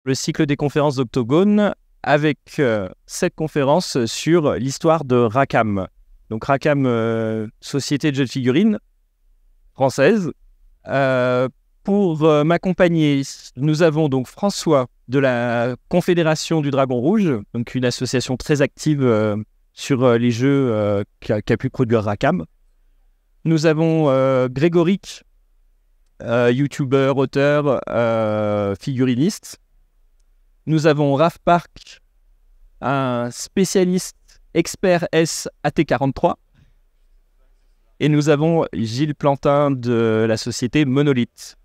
le cycle des conférences d'Octogone avec cette conférence sur l'histoire de Rackham. Donc Rackham, société de jeux de figurines française. Pour m'accompagner, nous avons donc François de la Confédération du Dragon Rouge, donc une association très active sur les jeux qu'a pu produire Rackham. Nous avons Grégoric, youtubeur, auteur, figuriniste. Nous avons Raph Park, un spécialiste expert S AT43. Et nous avons Gilles Plantin de la société Monolith.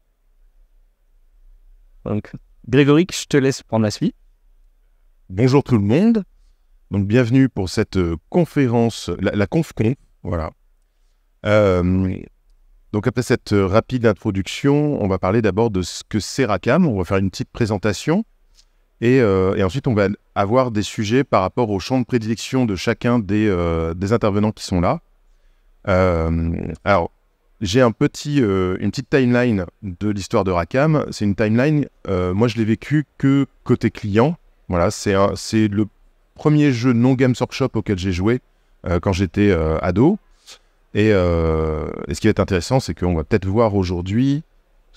Donc, Grégoric, je te laisse prendre la suite. Bonjour tout le monde. Donc, bienvenue pour cette conférence, la ConfCon, voilà. Donc, après cette rapide introduction, on va parler d'abord de ce que c'est Rackham. On va faire une petite présentation. Et ensuite, on va avoir des sujets par rapport au champ de prédilection de chacun des intervenants qui sont là. Alors, j'ai une petite timeline de l'histoire de Rackham. C'est une timeline, moi je l'ai vécu que côté client. Voilà, c'est le premier jeu non Games Workshop auquel j'ai joué quand j'étais ado. Et ce qui va être intéressant, c'est qu'on va peut-être voir aujourd'hui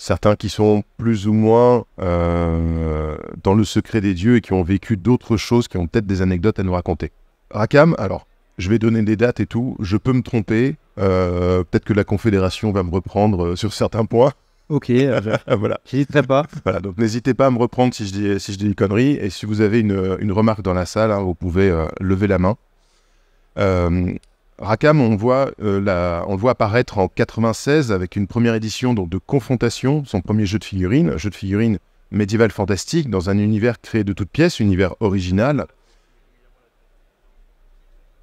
certains qui sont plus ou moins dans le secret des dieux et qui ont vécu d'autres choses, qui ont peut-être des anecdotes à nous raconter. Rackham, alors, je vais donner des dates et tout, je peux me tromper, peut-être que la Confédération va me reprendre sur certains points. Ok, voilà. J'hésiterai pas. Voilà, donc n'hésitez pas à me reprendre si je dis des conneries, et si vous avez une remarque dans la salle, hein, vous pouvez lever la main. Rackham, on le voit apparaître en 96 avec une première édition donc, de Confrontation, son premier jeu de figurines médiéval fantastique dans un univers créé de toutes pièces, univers original.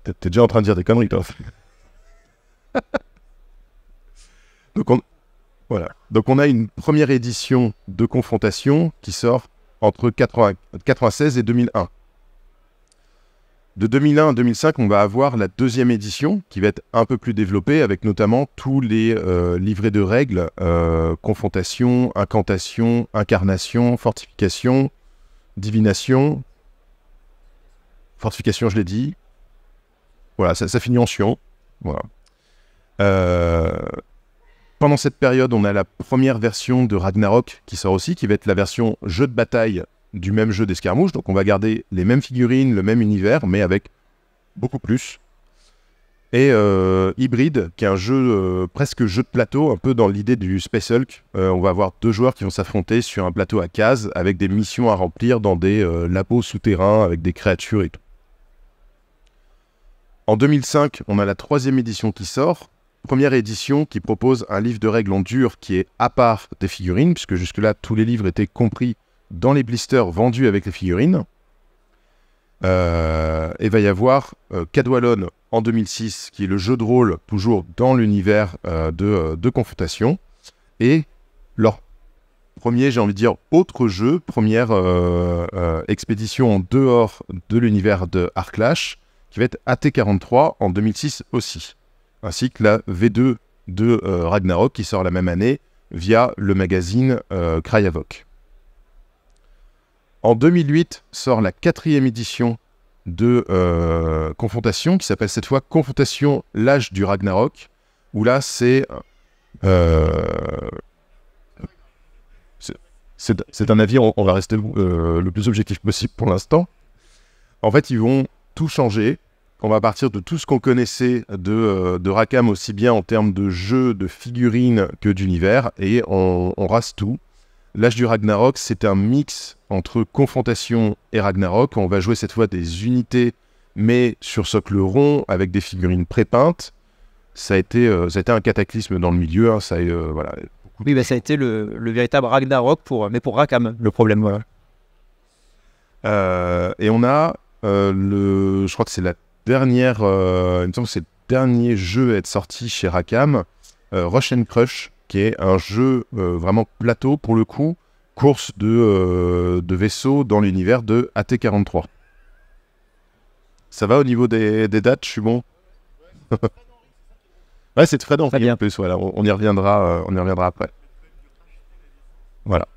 T'es déjà en train de dire des conneries, toi. Donc on a une première édition de Confrontation qui sort entre 96 et 2001. De 2001 à 2005, on va avoir la deuxième édition qui va être un peu plus développée avec notamment tous les livrets de règles, confrontation, incantation, incarnation, fortification, divination. Fortification, je l'ai dit. Voilà, ça finit en chiant. Voilà. Pendant cette période, on a la première version de Ragnarok qui sort aussi, qui va être la version jeu de bataille du même jeu d'escarmouche. Donc on va garder les mêmes figurines, le même univers, mais avec beaucoup plus. Et Hybrid, qui est un jeu presque jeu de plateau, un peu dans l'idée du Space Hulk. On va avoir deux joueurs qui vont s'affronter sur un plateau à cases avec des missions à remplir dans des labos souterrains avec des créatures et tout. En 2005, on a la troisième édition qui sort. Première édition qui propose un livre de règles en dur qui est à part des figurines, puisque jusque-là, tous les livres étaient compris dans les blisters vendus avec les figurines. Et va y avoir Cadwallon en 2006, qui est le jeu de rôle toujours dans l'univers de Confrontation. Et leur premier, j'ai envie de dire, autre jeu, première expédition en dehors de l'univers de Arklash, qui va être AT43 en 2006 aussi. Ainsi que la V2 de Ragnarok, qui sort la même année via le magazine Cryavok. En 2008 sort la quatrième édition de Confrontation, qui s'appelle cette fois Confrontation, l'âge du Ragnarok, où là c'est un avis, on va rester le plus objectif possible pour l'instant. En fait, ils vont tout changer. On va partir de tout ce qu'on connaissait de Rackham, aussi bien en termes de jeux, de figurines que d'univers, et on rase tout. L'âge du Ragnarok, c'est un mix entre Confrontation et Ragnarok. On va jouer cette fois des unités, mais sur socle rond, avec des figurines prépeintes. Ça a été un cataclysme dans le milieu. Hein, voilà. Oui, ça a été le véritable Ragnarok, mais pour Rackham, le problème. Voilà. Et on a, je crois que c'est la dernière, il me semble que c'est le dernier jeu à être sorti chez Rackham, Rush and Crush, qui est un jeu vraiment plateau pour le coup, course de vaisseaux dans l'univers de AT43. Ça va au niveau des dates, je suis bon. Ouais, c'est Fred Henry en plus, voilà, on y reviendra après. Voilà.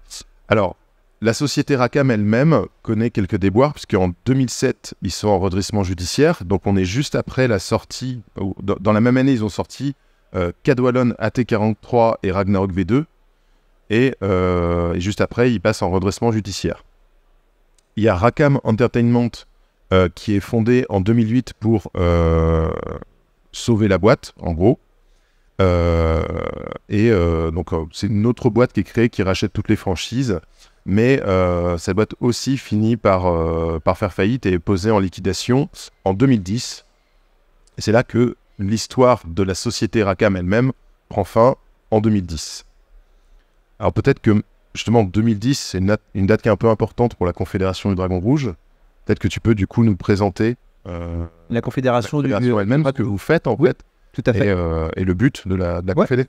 Alors, La société Racam elle-même connaît quelques déboires, puisqu'en 2007, ils sont en redressement judiciaire. Donc, on est juste après la sortie. Dans la même année, ils ont sorti Cadwallon AT43 et Ragnarok V2. Et juste après, ils passent en redressement judiciaire. Il y a Racam Entertainment qui est fondé en 2008 pour sauver la boîte, en gros. Donc, c'est une autre boîte qui est créée, qui rachète toutes les franchises. Mais cette boîte aussi finit par faire faillite et est posée en liquidation en 2010. Et c'est là que l'histoire de la société Racam elle-même prend fin en 2010. Alors peut-être que, justement, 2010, c'est une date qui est un peu importante pour la Confédération du Dragon Rouge. Peut-être que tu peux, du coup, nous présenter la Confédération elle-même, ce que vous faites, en fait. Tout à fait. Et le but de la Confédé.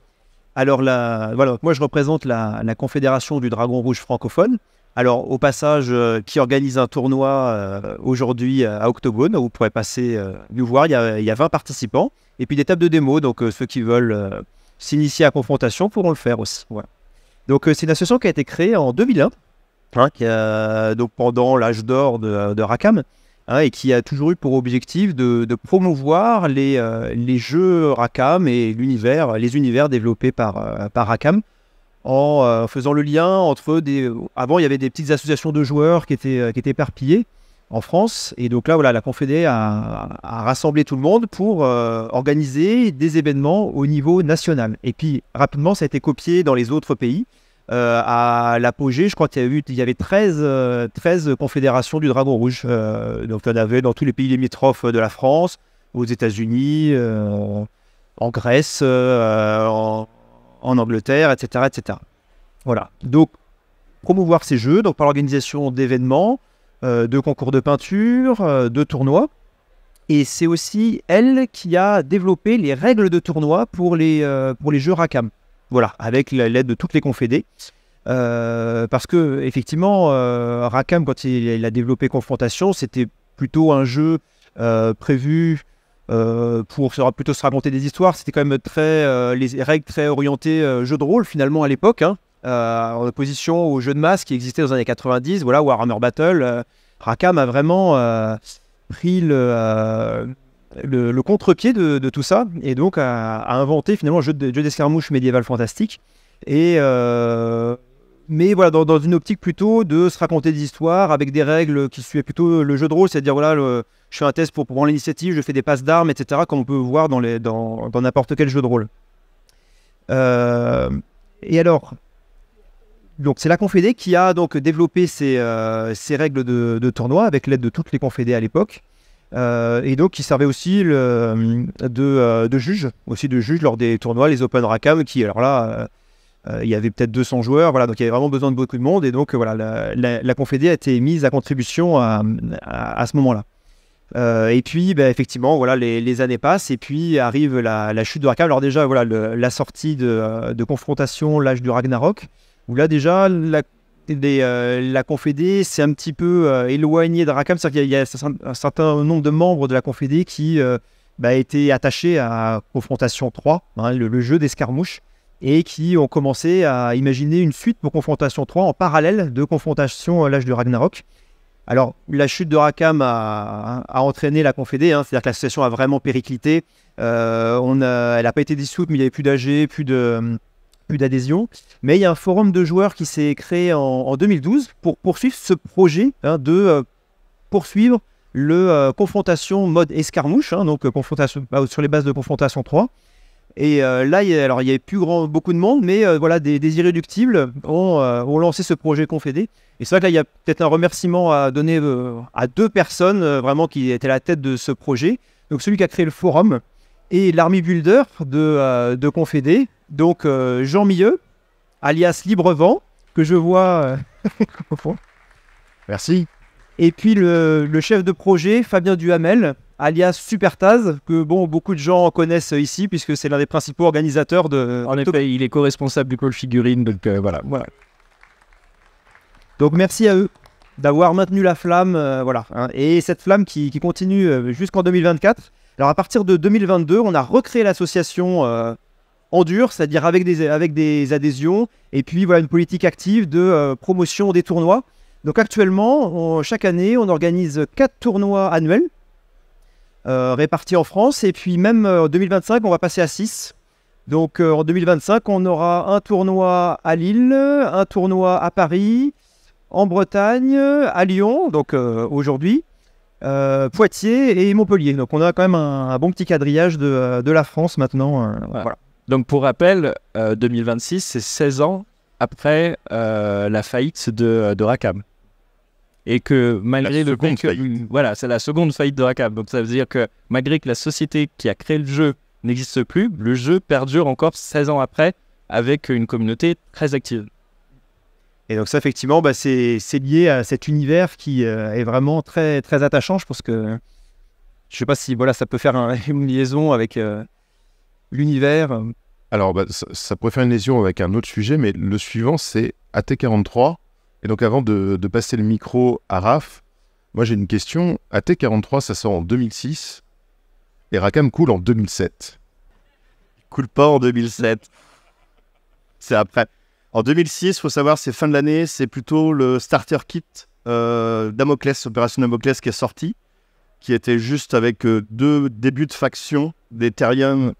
Alors, voilà, moi, je représente la Confédération du Dragon Rouge francophone. Alors, au passage, qui organise un tournoi aujourd'hui à Octogone. Vous pourrez passer nous voir. Il y a 20 participants. Et puis des tables de démo. Donc, ceux qui veulent s'initier à Confrontation pourront le faire aussi. Voilà. Donc, c'est une association qui a été créée en 2001, donc pendant l'âge d'or de Racam, et qui a toujours eu pour objectif de promouvoir les jeux Racam et les univers développés par Racam, en faisant le lien entre Avant, il y avait des petites associations de joueurs qui étaient éparpillées en France, et donc là, voilà, la Confédé a rassemblé tout le monde pour organiser des événements au niveau national. Et puis, rapidement, ça a été copié dans les autres pays. À l'apogée, je crois qu'il y avait 13 confédérations du Dragon Rouge. Donc, il y en avait dans tous les pays limitrophes de la France, aux États-Unis, en Grèce, en Angleterre, etc., etc. Voilà. Donc, promouvoir ces jeux, donc par l'organisation d'événements, de concours de peinture, de tournois. Et c'est aussi elle qui a développé les règles de tournoi pour les jeux Racam. Voilà, avec l'aide de toutes les confédés. Parce que, effectivement, Racam, quand il a développé Confrontation, c'était plutôt un jeu prévu pour plutôt se raconter des histoires. C'était quand même les règles très orientées jeu de rôle, finalement, à l'époque, en opposition aux jeux de masse qui existaient dans les années 90. Voilà, Warhammer Battle. Racam a vraiment pris le contre-pied de tout ça, et donc a inventé finalement un jeu d'escarmouche médiéval fantastique, mais voilà, dans une optique plutôt de se raconter des histoires avec des règles qui suivaient plutôt le jeu de rôle, c'est-à-dire voilà, je fais un test pour prendre l'initiative, je fais des passes d'armes, etc., comme on peut voir dans n'importe quel jeu de rôle. Et alors, donc c'est la Confédé qui a donc développé ces règles de tournoi avec l'aide de toutes les confédés à l'époque. Et donc qui servait aussi de juge lors des tournois, les Open Racam, qui alors là il y avait peut-être 200 joueurs, voilà, donc il y avait vraiment besoin de beaucoup de monde, et donc voilà, la Confédé a été mise à contribution à ce moment-là. Et puis effectivement, voilà, les années passent, et puis arrive la chute de Racam. Alors déjà, voilà, la sortie de Confrontation, l'âge du Ragnarok, où là déjà la Confédé s'est un petit peu éloignée de Racam. C'est-à-dire qu'il y a un certain nombre de membres de la Confédé qui étaient attachés à Confrontation 3, le jeu d'escarmouche, et qui ont commencé à imaginer une suite pour Confrontation 3 en parallèle de Confrontation l'âge du Ragnarok. Alors, la chute de Racam a entraîné la Confédé, c'est-à-dire que l'association a vraiment périclité. Elle n'a pas été dissoute, mais il n'y avait plus d'AG, plus d'adhésion. Mais il y a un forum de joueurs qui s'est créé en 2012 pour poursuivre ce projet de poursuivre le Confrontation mode escarmouche, donc confrontation, sur les bases de Confrontation 3. Et là, il y avait plus beaucoup de monde, mais voilà, des irréductibles ont lancé ce projet Confédé. Et c'est vrai que là, il y a peut-être un remerciement à donner à 2 personnes vraiment qui étaient à la tête de ce projet. Donc celui qui a créé le forum et l'army builder de Confédé, donc Jean Milleux, alias Librevent, que je vois au fond. Merci. Et puis le chef de projet, Fabien Duhamel, alias Supertaz, que beaucoup de gens connaissent ici, puisque c'est l'un des principaux organisateurs de... En effet, il est co-responsable du Call Figurine, donc voilà. Donc merci à eux d'avoir maintenu la flamme, et cette flamme qui continue jusqu'en 2024. Alors à partir de 2022, on a recréé l'association en dur, c'est-à-dire avec des adhésions, et puis voilà, une politique active de promotion des tournois. Donc actuellement, chaque année, on organise 4 tournois annuels répartis en France, et puis même en 2025, on va passer à 6. Donc en 2025, on aura un tournoi à Lille, un tournoi à Paris, en Bretagne, à Lyon, donc aujourd'hui, Poitiers et Montpellier. Donc on a quand même un bon petit quadrillage de la France maintenant. Voilà. Donc pour rappel, 2026, c'est 16 ans après la faillite de Racam. Et que malgré le fait que... Voilà, c'est la seconde faillite de Racam. Donc ça veut dire que malgré que la société qui a créé le jeu n'existe plus, le jeu perdure encore 16 ans après avec une communauté très active. Et donc ça, effectivement, c'est lié à cet univers qui est vraiment très, très attachant. Je pense que... Je ne sais pas si ça peut faire une liaison avec l'univers. Alors, ça pourrait faire une liaison avec un autre sujet, mais le suivant, c'est AT43. Et donc, avant de passer le micro à Raph, moi, j'ai une question. AT43, ça sort en 2006 et Racam coule en 2007. Il coule pas en 2007. C'est après. En 2006, il faut savoir, c'est fin de l'année, c'est plutôt le starter kit Damoclès, Opération Damoclès qui est sorti, qui était juste avec 2 débuts de faction des Terriens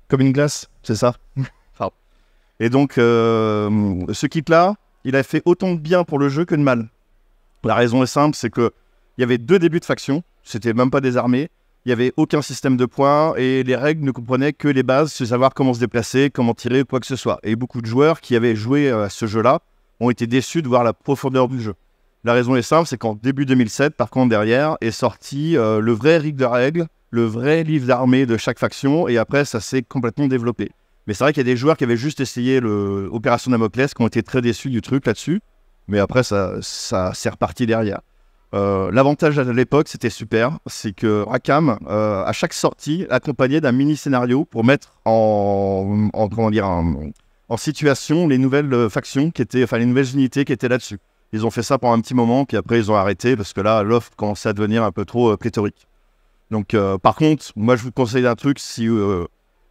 comme une glace, c'est ça. Et donc, ce kit-là, il a fait autant de bien pour le jeu que de mal. La raison est simple, c'est qu'il y avait 2 débuts de faction, c'était même pas des armées, il n'y avait aucun système de points et les règles ne comprenaient que les bases, c'est savoir comment se déplacer, comment tirer, quoi que ce soit. Et beaucoup de joueurs qui avaient joué à ce jeu-là ont été déçus de voir la profondeur du jeu. La raison est simple, c'est qu'en début 2007, par contre, derrière, est sorti le vrai livre de règles, le vrai livre d'armée de chaque faction, et après, ça s'est complètement développé. Mais c'est vrai qu'il y a des joueurs qui avaient juste essayé l'Opération Damoclès, qui ont été très déçus du truc là-dessus, mais après, ça s'est reparti derrière. L'avantage à l'époque, c'était super, c'est que Racam, à chaque sortie, accompagnait d'un mini-scénario pour mettre en situation les nouvelles factions, les nouvelles unités qui étaient là-dessus. Ils ont fait ça pendant un petit moment, puis après ils ont arrêté, parce que là, l'offre commençait à devenir un peu trop pléthorique. Donc, par contre, moi je vous conseille un truc, si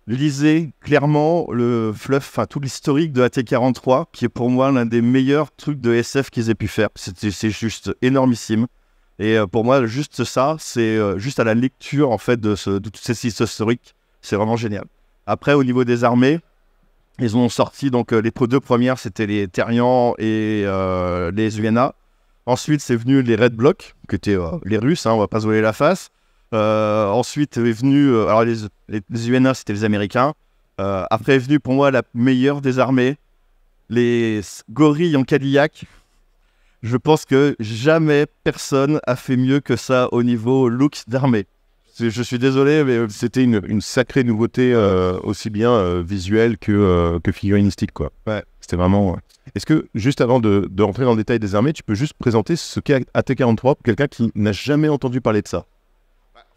lisez clairement le fluff, tout l'historique de AT43, qui est pour moi l'un des meilleurs trucs de SF qu'ils aient pu faire. C'est juste énormissime. Et pour moi, juste ça, c'est juste à la lecture en fait de toute cette histoire historique, c'est vraiment génial. Après, au niveau des armées, ils ont sorti donc les 2 premières, c'était les Terriens et les UNA. Ensuite, c'est venu les Red Bloc, qui étaient les Russes, on va pas se voiler la face. Ensuite est venu, alors les UNA, c'était les Américains. Après est venu pour moi la meilleure des armées, les gorilles en Cadillac. Je pense que jamais personne a fait mieux que ça au niveau look d'armée. Je suis désolé, mais c'était une sacrée nouveauté, aussi bien visuelle que figurinistique, quoi. Ouais. C'était vraiment... Est-ce que, juste avant de rentrer dans le détail des armées, tu peux juste présenter ce qu'est AT43 pour quelqu'un qui n'a jamais entendu parler de ça?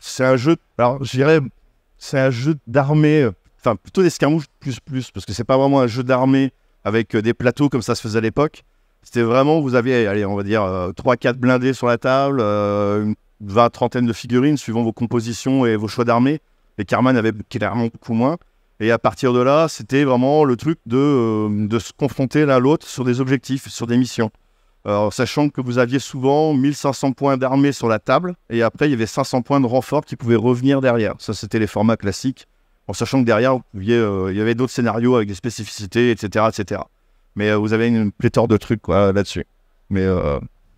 C'est un jeu, alors je dirais, c'est un jeu d'armée, plutôt d'escarmouche plus, parce que c'est pas vraiment un jeu d'armée avec des plateaux comme ça se faisait à l'époque. C'était vraiment, vous aviez, allez, on va dire, 3-4 blindés sur la table, une 20-30 de figurines, suivant vos compositions et vos choix d'armée. Les Karman avaient clairement beaucoup moins. Et à partir de là, c'était vraiment le truc de se confronter l'un à l'autre sur des objectifs, sur des missions. Alors, sachant que vous aviez souvent 1500 points d'armée sur la table, et après, il y avait 500 points de renfort qui pouvaient revenir derrière. Ça, c'était les formats classiques, en sachant que derrière, il y avait d'autres scénarios avec des spécificités, etc. etc. Mais vous avez une pléthore de trucs là-dessus. Mais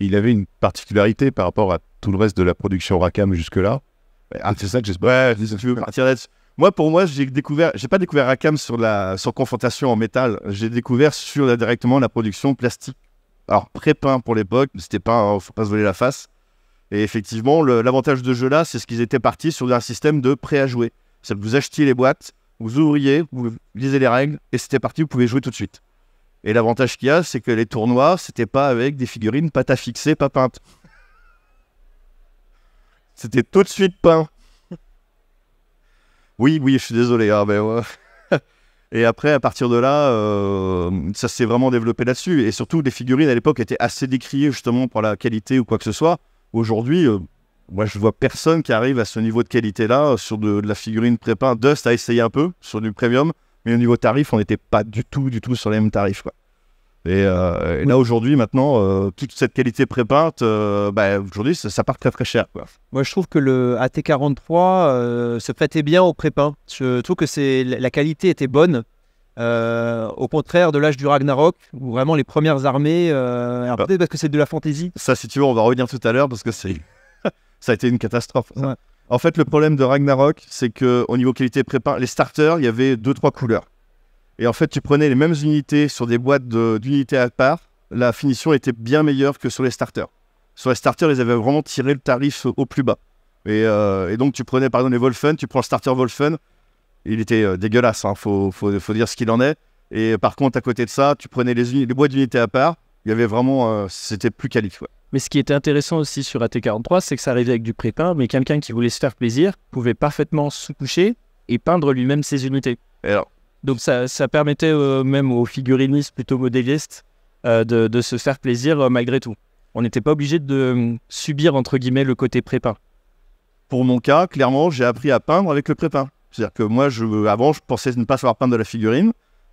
il avait une particularité par rapport à tout le reste de la production Racam jusque-là. C'est ça que j'espère. Ouais, si tu veux partir là-dessus. Pour moi, j'ai pas découvert Racam sur confrontation en métal. J'ai découvert directement la production plastique. Alors, pré-peint pour l'époque, mais c'était pas, faut pas se voler la face. Et effectivement, l'avantage de ce jeu-là, c'est ce qu'ils étaient partis sur un système de prêt à jouer. C'est que vous achetiez les boîtes, vous ouvriez, vous lisez les règles, et c'était parti, vous pouvez jouer tout de suite. Et l'avantage qu'il y a, c'est que les tournois, c'était pas avec des figurines pâte à fixer, pas peintes. C'était tout de suite peint. Oui, je suis désolé, mais ouais. Et après, à partir de là, ça s'est vraiment développé là-dessus. Et surtout, les figurines à l'époque étaient assez décriées justement pour la qualité ou quoi que ce soit. Aujourd'hui, moi, je vois personne qui arrive à ce niveau de qualité-là sur de la figurine pré-peint. Dust a essayé un peu sur du premium. mais au niveau tarif, on n'était pas du tout sur les mêmes tarifs, quoi. Et là, aujourd'hui, maintenant, toute cette qualité prépeinte, aujourd'hui, ça part très très cher, quoi. Moi, je trouve que le AT43 se prêtait bien au prépeints. Je trouve que la qualité était bonne. Au contraire de l'âge du Ragnarok, où vraiment les premières armées, alors peut-être parce que c'est de la fantaisie. Ça, si tu veux, on va revenir tout à l'heure parce que ça a été une catastrophe. Ouais. En fait, le problème de Ragnarok, c'est qu'au niveau qualité prépeint, les starters, il y avait 2-3 couleurs. Et en fait, tu prenais les mêmes unités sur des boîtes d'unités à part, la finition était bien meilleure que sur les starters. Sur les starters, ils avaient vraiment tiré le tarif au plus bas. Et donc, tu prenais par exemple les Wolfen, tu prends le starter Wolfen, il était dégueulasse, hein, faut dire ce qu'il en est. Et par contre, à côté de ça, tu prenais les boîtes d'unités à part, il y avait vraiment, c'était plus quali, quoi. Mais ce qui était intéressant aussi sur AT43, c'est que ça arrivait avec du prépeint, mais quelqu'un qui voulait se faire plaisir pouvait parfaitement sous-coucher et peindre lui-même ses unités. Et alors, Donc ça permettait même aux figurinistes plutôt modélistes de se faire plaisir malgré tout. On n'était pas obligé de subir, entre guillemets, le côté prépeint. pour mon cas, clairement, j'ai appris à peindre avec le prépeint. C'est-à-dire que moi, avant, je pensais ne pas savoir peindre de la figurine.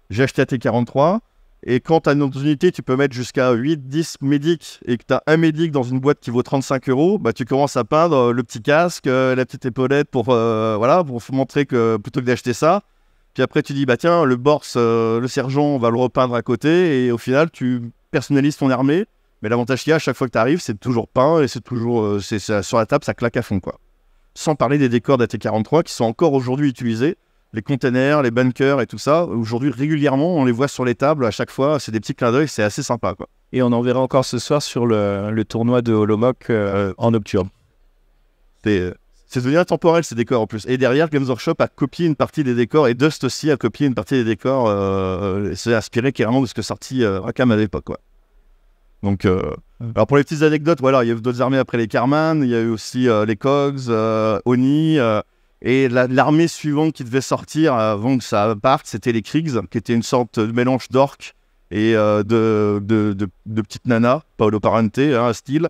J'ai acheté AT43. Et quand tu as une unité, tu peux mettre jusqu'à 8-10 médics et que tu as un médic dans une boîte qui vaut 35 €, bah, tu commences à peindre le petit casque, la petite épaulette pour montrer que plutôt que d'acheter ça. Puis après, tu dis, bah tiens, le Bors, le sergent, on va le repeindre à côté. Et au final, tu personnalises ton armée. Mais l'avantage qu'il y a à chaque fois que tu arrives, c'est toujours peint et c'est toujours sur la table, ça claque à fond, quoi. Sans parler des décors d'AT43 qui sont encore aujourd'hui utilisés. Les containers, les bunkers et tout ça, aujourd'hui régulièrement on les voit sur les tables à chaque fois, c'est des petits clins d'œil, c'est assez sympa, quoi. Et on en verra encore ce soir sur le tournoi de Holomoc en octobre. C'est devenu intemporel ces décors en plus. Et derrière, Games Workshop a copié une partie des décors et Dust aussi a copié une partie des décors, c'est inspiré carrément de ce que sortit Rackham à l'époque, quoi. Donc, alors pour les petites anecdotes, voilà, il y a eu d'autres armées après les Karman, il y a eu aussi les Cogs, Oni. Et l'armée suivante qui devait sortir avant que ça parte, c'était les Kriegs, qui était une sorte de mélange d'orques et de petites nanas, Paolo Parente, hein, style,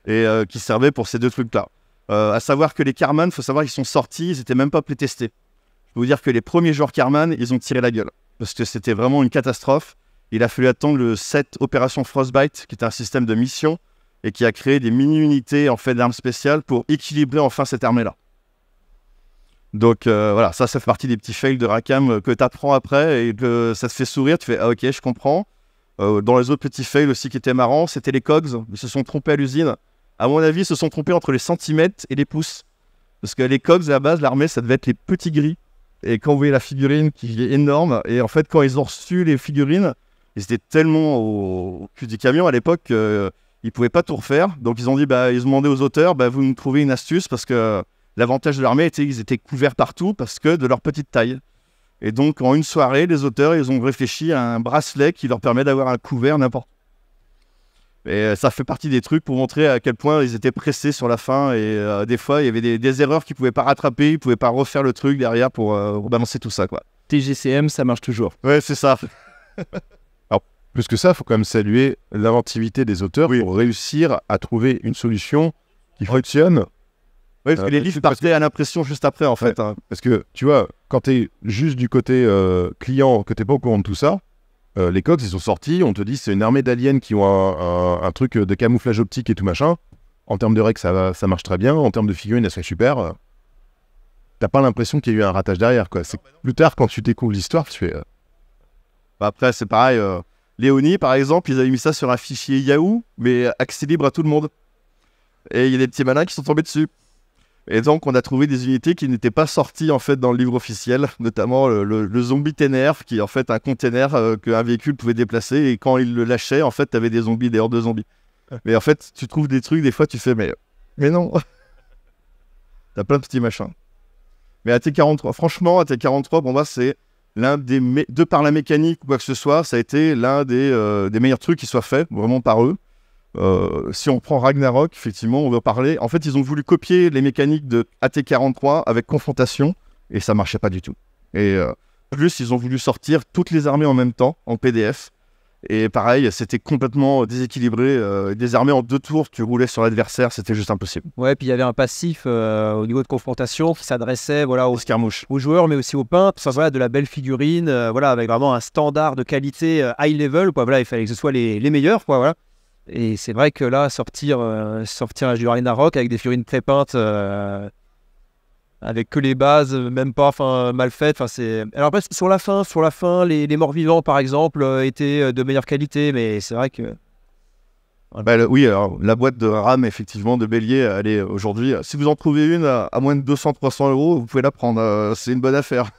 et qui servaient pour ces deux trucs-là. À savoir que les Karman, il faut savoir qu'ils sont sortis, ils n'étaient même pas playtestés. Je peux vous dire que les premiers joueurs Karman, ils ont tiré la gueule, parce que c'était vraiment une catastrophe. Il a fallu attendre le set Opération Frostbite, qui est un système de mission, et qui a créé des mini-unités en fait d'armes spéciales pour équilibrer enfin cette armée-là. Donc voilà, ça fait partie des petits fails de Rackham que tu apprends après et que ça te fait sourire, tu fais « Ah ok, je comprends ». Dans les autres petits fails aussi qui étaient marrants, c'était les Cogs, ils se sont trompés à l'usine. À mon avis, ils se sont trompés entre les centimètres et les pouces. Parce que les Cogs, à la base, l'armée, ça devait être les petits gris. Et quand vous voyez la figurine qui est énorme, et en fait, quand ils ont reçu les figurines, ils étaient tellement au cul du camion à l'époque qu'ils ne pouvaient pas tout refaire. Donc ils ont dit, ils ont demandé aux auteurs, vous nous trouvez une astuce parce que l'avantage de l'armée était qu'ils étaient couverts partout parce que de leur petite taille. Et donc, en une soirée, les auteurs, ils ont réfléchi à un bracelet qui leur permet d'avoir un couvert n'importe où. Et ça fait partie des trucs pour montrer à quel point ils étaient pressés sur la fin. Et des fois, il y avait des erreurs qu'ils ne pouvaient pas rattraper, ils ne pouvaient pas refaire le truc derrière pour balancer tout ça, quoi. TGCM, ça marche toujours. Ouais, c'est ça. Alors, plus que ça, il faut quand même saluer l'inventivité des auteurs pour réussir à trouver une solution qui fonctionne. Oui, parce que les livres partaient à l'impression juste après, en fait. Ouais, parce que, tu vois, quand tu es juste du côté client, que tu n'es pas au courant de tout ça, les Cogs, ils sont sortis, on te dit c'est une armée d'aliens qui ont un truc de camouflage optique et tout machin. En termes de règles, ça marche très bien. En termes de figurines, elles seraient super. T'as pas l'impression qu'il y a eu un ratage derrière, quoi. C'est plus tard, quand tu découvres l'histoire, tu fais... Après, c'est pareil. Léonie, par exemple, ils avaient mis ça sur un fichier Yahoo, mais accès libre à tout le monde. Et il y a des petits malins qui sont tombés dessus. Et donc, on a trouvé des unités qui n'étaient pas sorties en fait dans le livre officiel, notamment le zombie ténère, qui est en fait un container qu'un véhicule pouvait déplacer. Et quand il le lâchait, en fait, tu avais des zombies, des hordes de zombies. Mais en fait, tu trouves des trucs, des fois, tu fais, mais non. T'as plein de petits machins. Mais AT43, franchement, AT43, bon, c'est l'un des... De par la mécanique ou quoi que ce soit, ça a été l'un des meilleurs trucs qui soient faits, vraiment par eux. Si on prend Ragnarok, effectivement, on va parler. En fait, ils ont voulu copier les mécaniques de AT43 avec confrontation et ça marchait pas du tout. Et plus, ils ont voulu sortir toutes les armées en même temps en PDF. Et pareil, c'était complètement déséquilibré. Désarmé en 2 tours, tu roulais sur l'adversaire, c'était juste impossible. Ouais, puis il y avait un passif au niveau de confrontation qui s'adressait voilà, Escarmouche. aux joueurs, mais aussi aux peintres. Enfin, voilà, de la belle figurine, voilà, avec vraiment un standard de qualité high level. Quoi. Voilà, il fallait que ce soit les meilleurs. Quoi, voilà. Et c'est vrai que là, sortir du Arena Rock avec des figurines pré-peintes, avec que les bases, même pas mal faites. Alors après, sur la fin, les morts-vivants, par exemple, étaient de meilleure qualité, mais c'est vrai que... Oui, alors la boîte de RAM, effectivement, de Bélier, elle est aujourd'hui... Si vous en trouvez une à moins de 200-300 euros, vous pouvez la prendre. C'est une bonne affaire.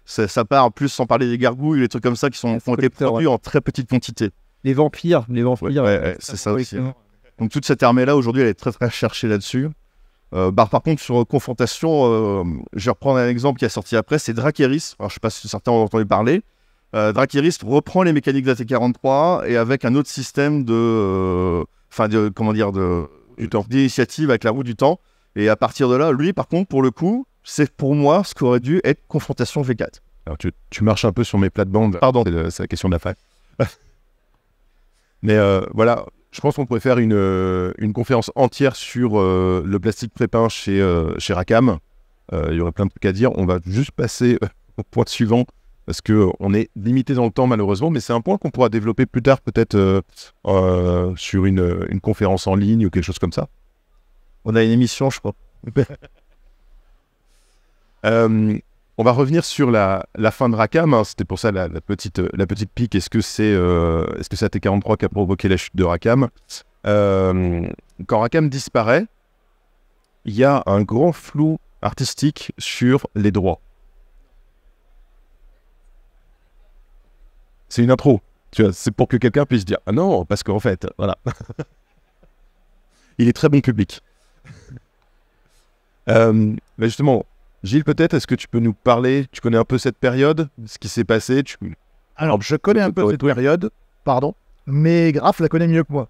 Ça part, en plus, sans parler des gargouilles, les trucs comme ça qui ont été produits en très petite quantité. Les vampires. C'est ça aussi. Donc toute cette armée-là, aujourd'hui, elle est très très cherchée là-dessus. Par contre, sur confrontation, je vais reprendre un exemple qui est sorti après, c'est Drakeris. Alors, je ne sais pas si certains ont entendu parler. Drakeris reprend les mécaniques d'AT-43 et avec un autre système d'initiative avec la roue du temps. Et à partir de là, lui, par contre, pour le coup, c'est pour moi ce qu'aurait dû être confrontation V4. Alors, tu marches un peu sur mes plates-bandes. Pardon. C'est la question de la fac. Mais voilà, je pense qu'on pourrait faire une conférence entière sur le plastique pré-peint chez Rackham. Il y aurait plein de trucs à dire. On va juste passer au point suivant parce qu'on est limité dans le temps malheureusement, mais c'est un point qu'on pourra développer plus tard peut-être sur une conférence en ligne ou quelque chose comme ça. On a une émission, je crois. On va revenir sur la fin de Rackham. Hein. C'était pour ça la petite pique. Est-ce que c'est AT-43 qui a provoqué la chute de Rackham? Quand Rackham disparaît, il y a un grand flou artistique sur les droits. C'est une intro. Tu vois, c'est pour que quelqu'un puisse dire « Ah non, parce qu'en fait, voilà. » Il est très bon public. Mais justement... Gilles, peut-être, est-ce que tu peux nous parler, tu connais un peu cette période, ce qui s'est passé Alors, je connais un peu cette période, mais Graf la connaît mieux que moi.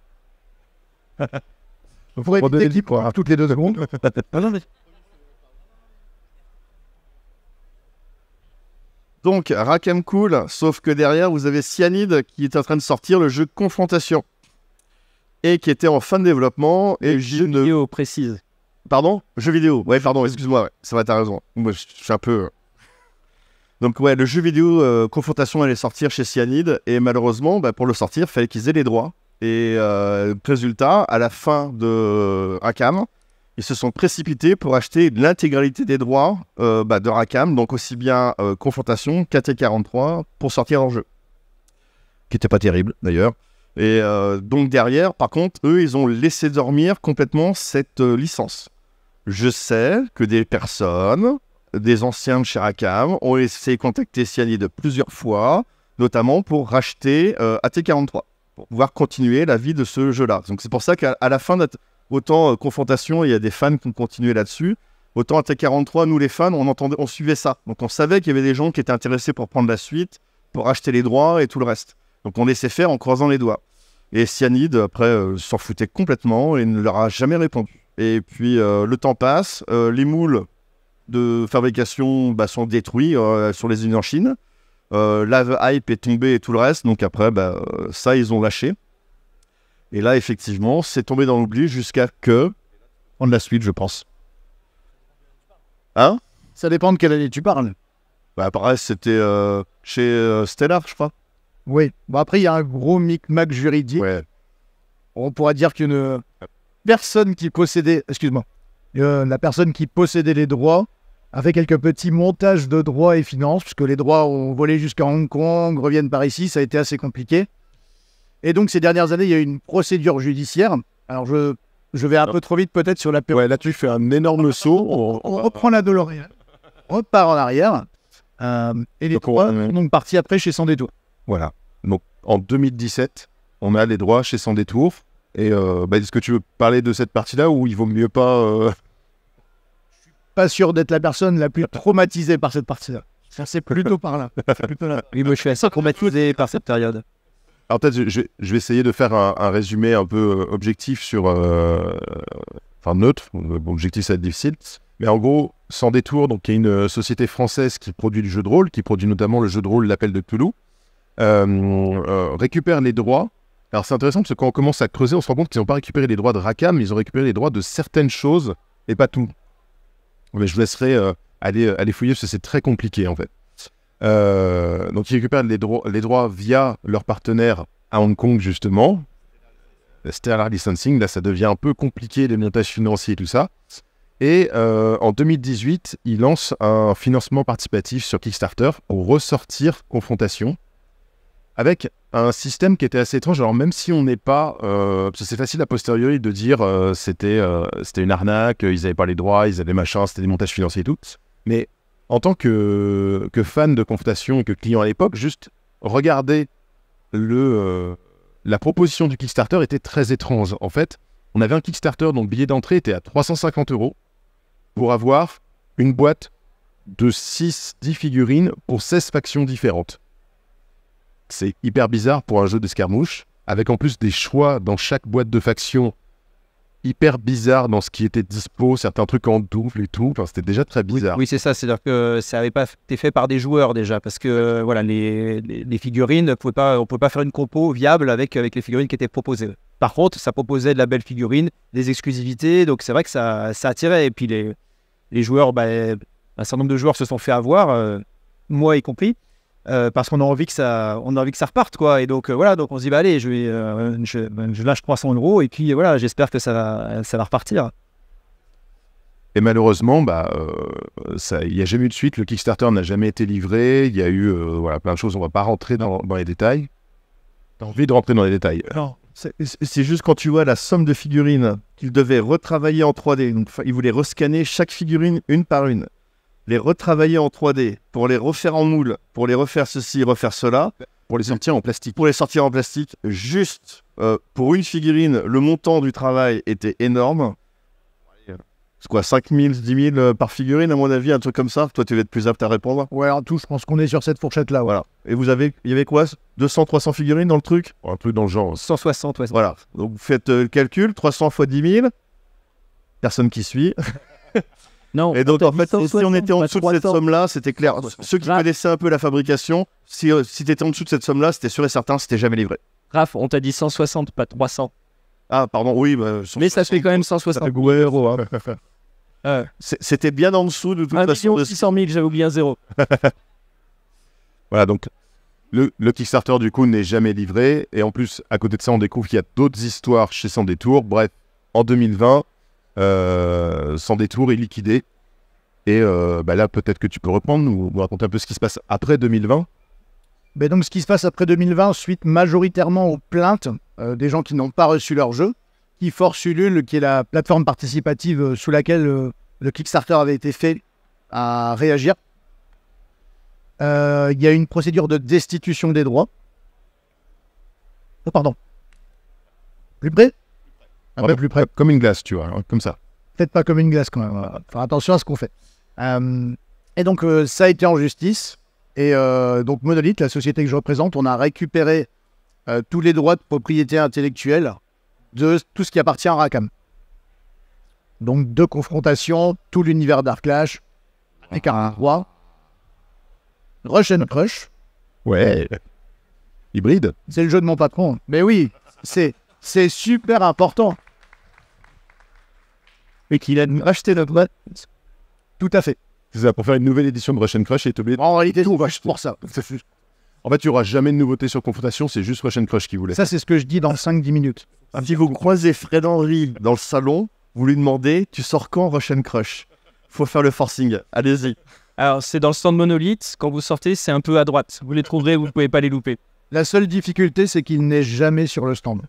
Vous pourrez éviter qu'il parle toutes les 2 secondes. Donc, Rackham cool, sauf que derrière, vous avez Cyanide qui est en train de sortir le jeu Confrontation et qui était en fin de développement. Et jeu vidéo précise. Pardon? Jeu vidéo. Ouais, pardon, excuse-moi. Ouais. Ça va, t'as raison. Moi, je suis un peu... Donc, ouais, le jeu vidéo Confrontation allait sortir chez Cyanide. Et malheureusement, pour le sortir, il fallait qu'ils aient les droits. Et résultat, à la fin de Rackham, ils se sont précipités pour acheter l'intégralité des droits de Rackham. Donc, aussi bien Confrontation qu'AT-43 pour sortir en jeu. Qui n'était pas terrible, d'ailleurs. Et donc, derrière, par contre, eux, ils ont laissé dormir complètement cette licence. Je sais que des personnes, des anciens de chez Rackham, ont essayé de contacter Cyanide plusieurs fois, notamment pour racheter AT-43, pour pouvoir continuer la vie de ce jeu-là. Donc c'est pour ça qu'à la fin, autant Confrontation, il y a des fans qui ont continué là-dessus, autant AT-43, nous les fans, on suivait ça. Donc on savait qu'il y avait des gens qui étaient intéressés pour prendre la suite, pour acheter les droits et tout le reste. Donc on laissait faire en croisant les doigts. Et Cyanide, après, s'en foutait complètement et ne leur a jamais répondu. Et puis, le temps passe, les moules de fabrication sont détruits sur les usines en Chine. La hype est tombée et tout le reste. Donc après, ça, ils ont lâché. Et là, effectivement, c'est tombé dans l'oubli jusqu'à que... On de la suite, je pense. Hein? Ça dépend de quelle année tu parles. Pareil, c'était chez Stellar, je crois. Oui. Bon, après, il y a un gros micmac juridique. Ouais. On pourrait dire qu'une personne qui possédait... Excuse-moi. La personne qui possédait les droits avait quelques petits montages de droits et finances, puisque les droits ont volé jusqu'à Hong Kong, reviennent par ici, ça a été assez compliqué. Et donc, ces dernières années, il y a eu une procédure judiciaire. Alors, je vais un peu trop vite peut-être sur la période. Ouais, là, tu fais un énorme saut. On reprend la DeLorean. On repart en arrière. Et les droits sont donc partis après chez Sans Détour. Voilà. Donc, en 2017, on a les droits chez Sans Détour. Et est-ce que tu veux parler de cette partie-là ou il vaut mieux pas... Pas sûr d'être la personne la plus traumatisée par cette partie-là. C'est plutôt par là. Oui, moi je suis assez traumatisé par cette période. Alors peut-être je vais essayer de faire un résumé un peu objectif sur... neutre. Objectif, ça va être difficile. Mais en gros, Sans Détour, donc, il y a une société française qui produit du jeu de rôle, qui produit notamment le jeu de rôle L'Appel de Cthulhu. récupèrent les droits. Alors c'est intéressant parce que quand on commence à creuser, on se rend compte qu'ils n'ont pas récupéré les droits de Rackham, mais ils ont récupéré les droits de certaines choses et pas tout. Mais je vous laisserai aller fouiller parce que c'est très compliqué en fait. Donc ils récupèrent les droits via leur partenaire à Hong Kong justement. Stellar Licensing, là ça devient un peu compliqué, les montages financiers et tout ça. Et en 2018, ils lancent un financement participatif sur Kickstarter pour ressortir Confrontation avec un système qui était assez étrange. Alors même si on n'est pas... parce que c'est facile a posteriori de dire c'était une arnaque, ils n'avaient pas les droits, ils avaient machin, c'était des montages financiers et tout. Mais en tant que fan de Confrontation et que client à l'époque, juste regarder la proposition du Kickstarter était très étrange. En fait, on avait un Kickstarter dont le billet d'entrée était à 350 € pour avoir une boîte de 10 figurines pour 16 factions différentes. C'est hyper bizarre pour un jeu d'escarmouche, avec en plus des choix dans chaque boîte de faction hyper bizarre dans ce qui était dispo, certains trucs en double et tout. Enfin, c'était déjà très bizarre. Oui, c'est ça. C'est-à-dire que ça n'avait pas été fait par des joueurs déjà, parce que voilà, les figurines, on ne pouvait pas faire une compo viable avec les figurines qui étaient proposées. Par contre, ça proposait de la belle figurine, des exclusivités, donc c'est vrai que ça attirait. Et puis les joueurs, un certain nombre de joueurs se sont fait avoir, moi y compris. Parce qu'on a envie que ça reparte, quoi. Et donc voilà, donc on se dit allez, je lâche 300 € et puis voilà, j'espère que ça va repartir. Et malheureusement, il n'y a jamais eu de suite. Le Kickstarter n'a jamais été livré. Il y a eu plein de choses. On ne va pas rentrer dans les détails. T'as envie de rentrer dans les détails? Non, c'est juste quand tu vois la somme de figurines qu'ils devaient retravailler en 3D. Donc ils voulaient rescanner chaque figurine une par une, les retravailler en 3D, pour les refaire en moule, pour les refaire ceci, refaire cela. Pour les sortir en plastique. Pour les sortir en plastique, juste pour une figurine, le montant du travail était énorme. C'est quoi, 5 000, 10 000 par figurine, à mon avis, un truc comme ça? Toi, tu vas être plus apte à répondre. Ouais, en tout, je pense qu'on est sur cette fourchette-là. Voilà. Et il y avait quoi, 200, 300 figurines dans le truc? Un truc dans le genre. 160, ouais. Voilà. Donc, vous faites le calcul, 300 fois 10 000. Personne qui suit. Non. Et donc, en fait, si 160, on était en dessous de cette 300. somme-là, c'était clair. Ceux qui connaissaient un peu la fabrication, si tu étais en dessous de cette somme-là, c'était sûr et certain, c'était jamais livré. Raph, on t'a dit 160, pas 300. Ah, pardon, oui. Mais ça fait quand même 160. C'était bien en dessous de toute 1 façon. 600 000, j'avais oublié un zéro. Voilà, donc le Kickstarter, du coup, n'est jamais livré. Et en plus, à côté de ça, on découvre qu'il y a d'autres histoires chez Sans Détour. Bref, en 2020, Sans Détour est liquidé. Et là, peut-être que tu peux reprendre, nous raconter un peu ce qui se passe après 2020. Ben donc, ce qui se passe après 2020, suite majoritairement aux plaintes des gens qui n'ont pas reçu leur jeu, qui force Ulule, qui est la plateforme participative sous laquelle le Kickstarter avait été fait, à réagir. Il y a une procédure de destitution des droits. Oh, pardon. Plus près? Un peu plus près. Comme une glace, tu vois, hein, comme ça. Peut-être pas comme une glace quand même. On va faire attention à ce qu'on fait. Et donc, ça a été en justice. Et donc, Monolith, la société que je représente, on a récupéré tous les droits de propriété intellectuelle de tout ce qui appartient à Rackham. Donc, de confrontation, tout l'univers Darklash, Écart 3, Rush and Crush. Ouais. Hybride. C'est le jeu de mon patron. Mais oui, c'est super important. Et qu'il a acheté notre boîte. Tout à fait. C'est ça, pour faire une nouvelle édition de Rush and Crush, et t'es obligé de... En réalité, tout vache pour ça. En fait, il n'y aura jamais de nouveauté sur Confrontation, c'est juste Rush and Crush qui voulait. Ça, c'est ce que je dis dans 5-10 minutes. Si vous croisez Fred Henry dans le salon, vous lui demandez, tu sors quand Rush and Crush? Faut faire le forcing, allez-y. Alors, c'est dans le stand Monolith. Quand vous sortez, c'est un peu à droite. Vous les trouverez, vous ne pouvez pas les louper. La seule difficulté, c'est qu'il n'est jamais sur le stand.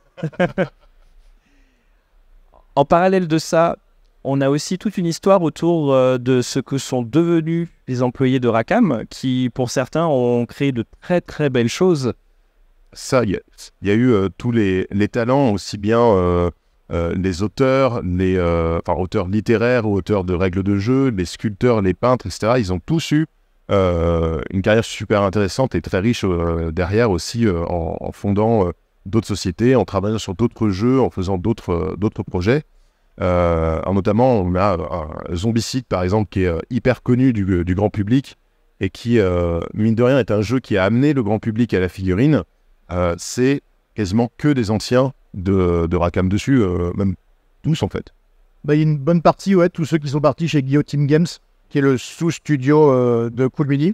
En parallèle de ça, on a aussi toute une histoire autour de ce que sont devenus les employés de Rackham, qui, pour certains, ont créé de très très belles choses. Ça, il y a eu tous les talents, aussi bien les auteurs, auteurs littéraires ou auteurs de règles de jeu, les sculpteurs, les peintres, etc. Ils ont tous eu une carrière super intéressante et très riche derrière aussi en fondant d'autres sociétés, en travaillant sur d'autres jeux, en faisant d'autres projets. Notamment, on a Zombicide, par exemple, qui est hyper connu du grand public, et qui, mine de rien, est un jeu qui a amené le grand public à la figurine, c'est quasiment que des anciens de Rackham dessus, même tous en fait. Bah, il y a une bonne partie, ouais, tous ceux qui sont partis chez Guillotine Games, qui est le sous-studio de Cool Mini.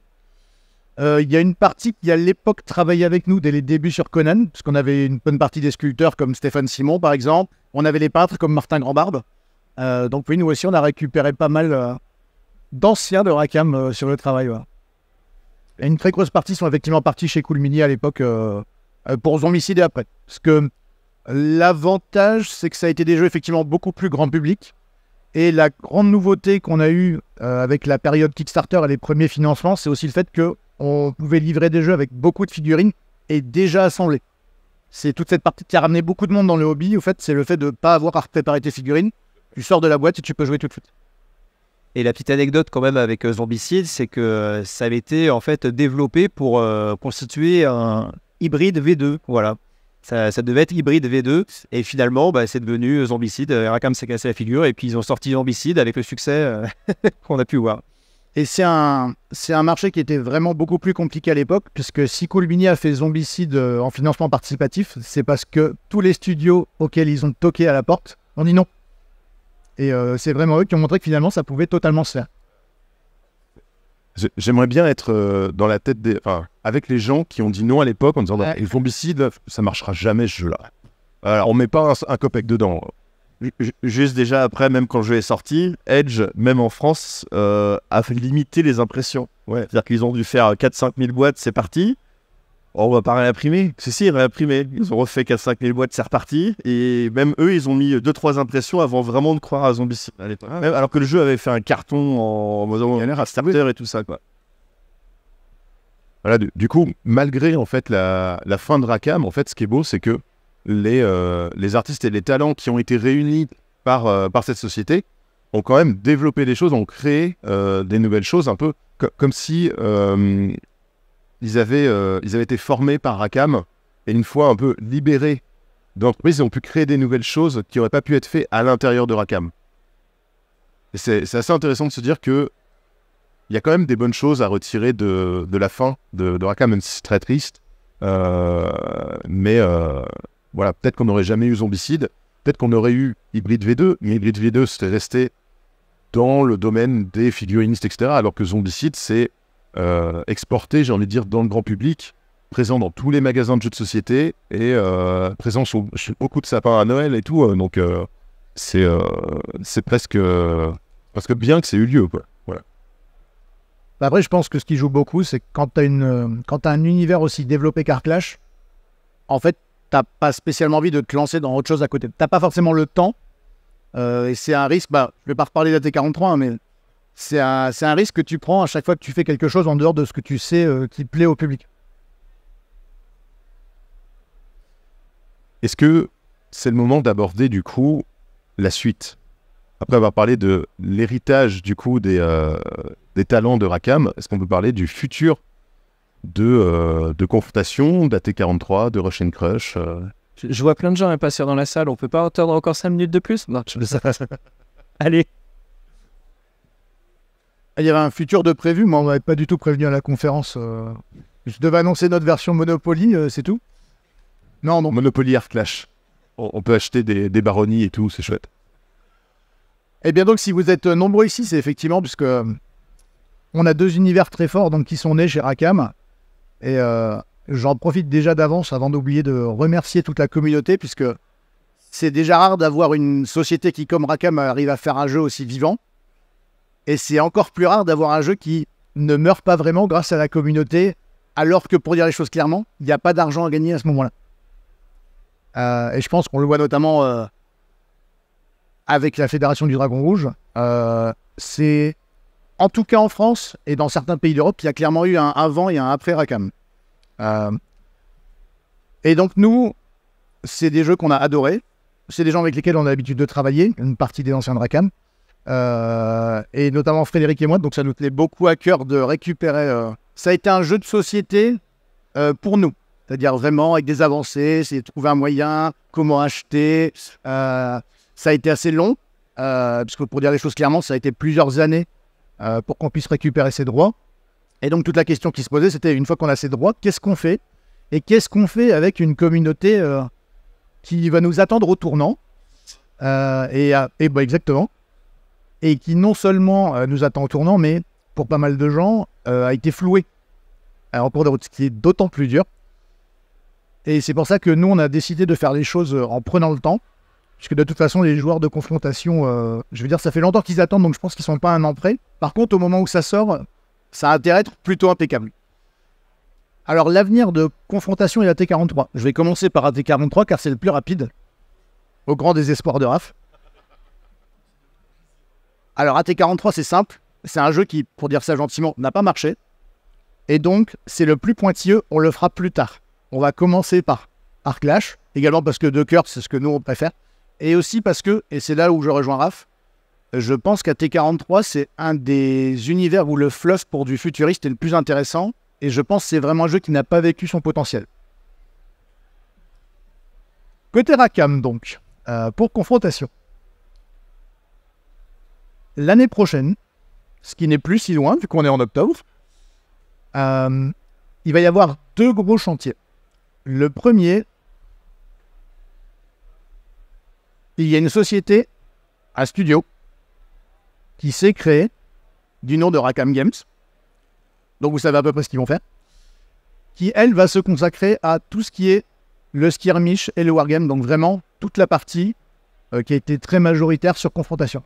Il y a une partie qui, à l'époque, travaillait avec nous dès les débuts sur Conan, parce qu'on avait une bonne partie des sculpteurs comme Stéphane Simon, par exemple. On avait les peintres comme Martin Grandbarbe. Donc oui, nous aussi, on a récupéré pas mal d'anciens de Rackham sur le travail. Ouais. Et une très grosse partie sont effectivement partis chez Cool Mini à l'époque pour Zombicide et après. Parce que l'avantage, c'est que ça a été des jeux effectivement beaucoup plus grand public. Et la grande nouveauté qu'on a eue avec la période Kickstarter et les premiers financements, c'est aussi le fait qu'on pouvait livrer des jeux avec beaucoup de figurines et déjà assemblées. C'est toute cette partie qui a ramené beaucoup de monde dans le hobby. Au fait, c'est le fait de ne pas avoir à préparer tes figurines. Tu sors de la boîte et tu peux jouer tout de suite. Et la petite anecdote quand même avec Zombicide, c'est que ça avait été en fait développé pour constituer un hybride V2. Voilà. Ça devait être hybride V2 et finalement c'est devenu Zombicide. Rackham s'est cassé la figure et puis ils ont sorti Zombicide avec le succès qu'on a pu voir. Et c'est un marché qui était vraiment beaucoup plus compliqué à l'époque, puisque si Cool Mini a fait Zombicide en financement participatif, c'est parce que tous les studios auxquels ils ont toqué à la porte ont dit non. Et c'est vraiment eux qui ont montré que finalement ça pouvait totalement se faire. J'aimerais bien être dans la tête avec les gens qui ont dit non à l'époque en disant les Zombicide, ça marchera jamais ce jeu-là. Alors, on met pas un copec dedans. Juste déjà après, même quand le jeu est sorti, Edge, même en France, a limité les impressions. Ouais. C'est-à-dire qu'ils ont dû faire 4-5 000 boîtes, c'est parti. On va pas réimprimer. Si, réimprimer. Ils ont refait 4-5 000 boîtes, c'est reparti. Et même eux, ils ont mis 2-3 impressions avant vraiment de croire à Zombicide. Même alors que le jeu avait fait un carton en mode starter et tout ça, quoi. Voilà, du coup, malgré en fait la fin de Rackham, en fait, ce qui est beau, c'est que les artistes et les talents qui ont été réunis par cette société ont quand même développé des choses, ont créé des nouvelles choses, un peu comme si ils avaient été formés par Rackham et une fois un peu libérés d'entreprise, ils ont pu créer des nouvelles choses qui n'auraient pas pu être faites à l'intérieur de Rackham. Et c'est assez intéressant de se dire que il y a quand même des bonnes choses à retirer de la fin de Rackham, même si c'est très triste. Mais voilà, peut-être qu'on n'aurait jamais eu Zombicide, peut-être qu'on aurait eu Hybrid V2, mais Hybrid V2 c'était resté dans le domaine des figurinistes, etc. Alors que Zombicide, c'est exporté, j'ai envie de dire, dans le grand public, présent dans tous les magasins de jeux de société et présent sur beaucoup de sapins à Noël et tout. Donc c'est presque bien que ça ait eu lieu, quoi. Voilà. Après, je pense que ce qui joue beaucoup, c'est que quand tu as un univers aussi développé qu'Arklash, en fait, t'as pas spécialement envie de te lancer dans autre chose à côté. T'as pas forcément le temps. Et c'est un risque, je vais pas reparler d'AT43, hein, mais c'est un risque que tu prends à chaque fois que tu fais quelque chose en dehors de ce que tu sais qui plaît au public. Est-ce que c'est le moment d'aborder du coup la suite? Après avoir parlé de l'héritage du coup des talents de Rackham, est-ce qu'on peut parler du futur de confrontation, d'AT43, de Rush and Crush Je vois plein de gens impatients dans la salle, on peut pas attendre encore 5 minutes de plus? Non, allez. Il y avait un futur de prévu, mais on m'avait pas du tout prévenu à la conférence. Je devais annoncer notre version Monopoly, c'est tout. Non. Monopoly Art Clash. On peut acheter des baronnies et tout, c'est chouette. Eh bien donc, si vous êtes nombreux ici, c'est effectivement puisque on a deux univers très forts donc, qui sont nés chez Rackham. Et j'en profite déjà d'avance avant d'oublier de remercier toute la communauté, puisque c'est déjà rare d'avoir une société qui, comme Rackham, arrive à faire un jeu aussi vivant. Et c'est encore plus rare d'avoir un jeu qui ne meurt pas vraiment grâce à la communauté, alors que, pour dire les choses clairement, il n'y a pas d'argent à gagner à ce moment-là. Et je pense qu'on le voit notamment avec la Fédération du Dragon Rouge. C'est, en tout cas en France et dans certains pays d'Europe, il y a clairement eu un avant et un après Rackham. Et donc nous, c'est des jeux qu'on a adorés. C'est des gens avec lesquels on a l'habitude de travailler, une partie des anciens de Rackham. Et notamment Frédéric et moi, donc ça nous tenait beaucoup à cœur de récupérer. Ça a été un jeu de société pour nous, c'est-à-dire vraiment avec des avancées, c'est trouver un moyen, comment acheter. Ça a été assez long, parce que pour dire les choses clairement, ça a été plusieurs années pour qu'on puisse récupérer ses droits. Et donc toute la question qui se posait, c'était une fois qu'on a ces droits, qu'est-ce qu'on fait? Et qu'est-ce qu'on fait avec une communauté qui va nous attendre au tournant exactement. Et qui non seulement nous attend au tournant, mais pour pas mal de gens, a été flouée en cours de route, ce qui est d'autant plus dur. Et c'est pour ça que nous, on a décidé de faire les choses en prenant le temps. Puisque de toute façon, les joueurs de confrontation, je veux dire, ça fait longtemps qu'ils attendent, donc je pense qu'ils ne sont pas un an près. Par contre, au moment où ça sort, ça a intérêt à être plutôt impeccable. Alors, l'avenir de confrontation est la T43. Je vais commencer par la T43 car c'est le plus rapide, au grand désespoir de Raph. Alors, AT43, c'est simple. C'est un jeu qui, pour dire ça gentiment, n'a pas marché. Et donc, c'est le plus pointilleux, on le fera plus tard. On va commencer par Arclash, également parce que de cœur, c'est ce que nous, on préfère. Et aussi parce que, et c'est là où je rejoins Raph, je pense qu'AT43, c'est un des univers où le fluff pour du futuriste est le plus intéressant. Et je pense que c'est vraiment un jeu qui n'a pas vécu son potentiel. Côté Rackham, donc, pour confrontation. L'année prochaine, ce qui n'est plus si loin, vu qu'on est en octobre, il va y avoir 2 gros chantiers. Le premier, il y a une société, un studio, qui s'est créé du nom de Rackham Games. Donc vous savez à peu près ce qu'ils vont faire. Qui, elle, va se consacrer à tout ce qui est le skirmish et le wargame. Donc vraiment, toute la partie qui a été très majoritaire sur confrontation.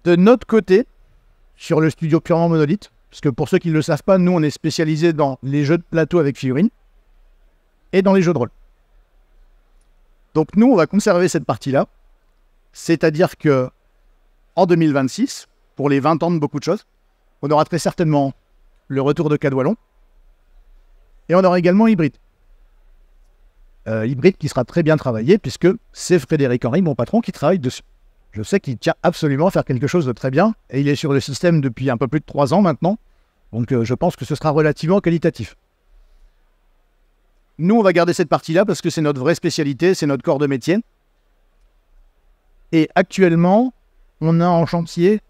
De notre côté, sur le studio purement monolithe, parce que pour ceux qui ne le savent pas, nous, on est spécialisé dans les jeux de plateau avec figurines et dans les jeux de rôle. Donc nous, on va conserver cette partie-là. C'est-à-dire que en 2026, pour les 20 ans de beaucoup de choses, on aura très certainement le retour de Cadwallon et on aura également Hybrid. Hybrid qui sera très bien travaillé puisque c'est Frédéric Henry, mon patron, qui travaille dessus. Je sais qu'il tient absolument à faire quelque chose de très bien et il est sur le système depuis un peu plus de 3 ans maintenant. Donc je pense que ce sera relativement qualitatif. Nous, on va garder cette partie-là parce que c'est notre vraie spécialité, c'est notre corps de métier. Et actuellement, on a en chantier